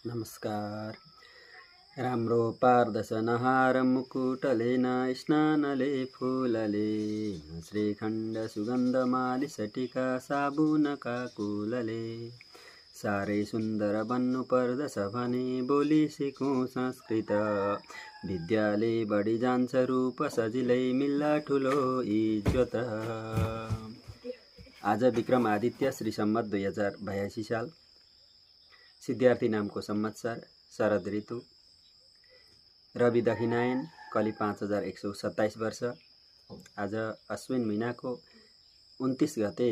नमस्कार। राम्रो पार्दछ नहार मुकुटले न स्नानले फुलले न श्रीखण्ड सुगन्ध मालिस टीका साबुनका कुलले। साह्रै सुन्दर बन्नु पर्दछ भने बोली सिकौँ संस्कृत विद्याले बढी जान्छ रूप सजिलै मिल्ला ठुलो इज्जत। आज विक्रम आदित्य श्री सम्मत 2082 साल सिद्धार्थी नामको संवत्सर शरद ऋतु रवि दक्षिणायन कलि 5127 वर्ष। आज अश्विन महिनाको 29 गते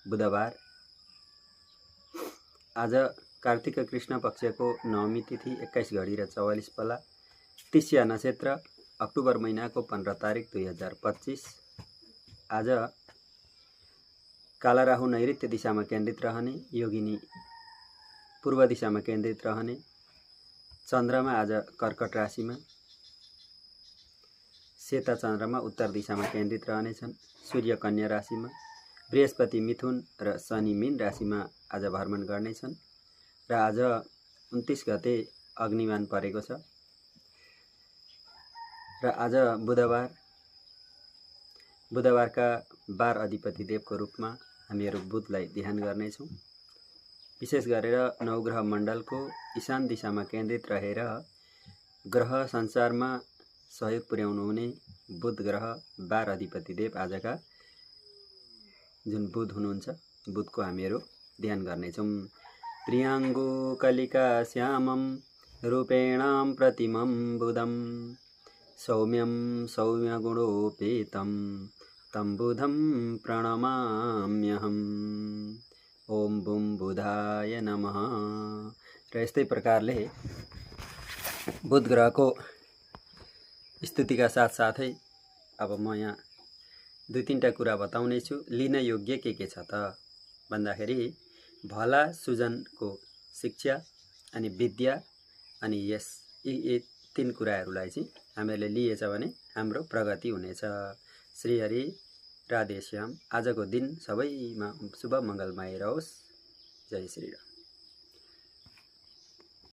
बुधबार। आज कार्तिक कृष्ण पक्षको नवमी तिथि 21 घडी र 44 पला। तिस्या नक्षत्र अक्टोबर महिनाको 15 तारिक 2025। आज काला राहु नैऋत्य दिशामा केन्द्रित रहने, योगिनी पूर्व दिशामा केन्द्रित रहने। चन्द्रमा आज कर्कट राशिमा, सेता चन्द्रमा उत्तर दिशामा केन्द्रित रहनेछन्। सूर्य कन्या राशिमा, बृहस्पति मिथुन र शनि मीन राशिमा आज भ्रमण गर्नेछन्। र आज 29 गते अग्निमान परेको छ। र आज बुधबारका 12 अधिपति देवको रूपमा हामीहरू बुधलाई ध्यान गर्नेछौँ। विशेष गरेर नवग्रह मण्डलको ईशान दिशामा केन्द्रित रहेर ग्रह संसारमा सहयोग पुर्याउनु हुने बुध ग्रह 12 अधिपति देव आजका जुन बुध हुनुहुन्छ, बुधको हामीहरू ध्यान गर्नेछौँ। प्रियाङ्गो कलिका श्यामं रूपेणां प्रतिमं बुधं सौम्यं सौम्यगुणोपेतं तं बुधं प्रणमाम्यहम्। ओम बुम बुधाय नमः। र यस्तै प्रकारले बुध ग्रहको स्तुतिका साथसाथै अब म यहाँ 2-3टा कुरा बताउने छु। लिन योग्य के छ त भन्दाखेरि भला सुजनको शिक्षा अनि विद्या अनि यस यी 3 कुराहरूलाई चाहिँ हामीले लिएछ भने हाम्रो प्रगति हुनेछ। श्री हरि राधेश्याम। आजको दिन सबैमा शुभ मङ्गलमय रहोस्। जय श्री राम।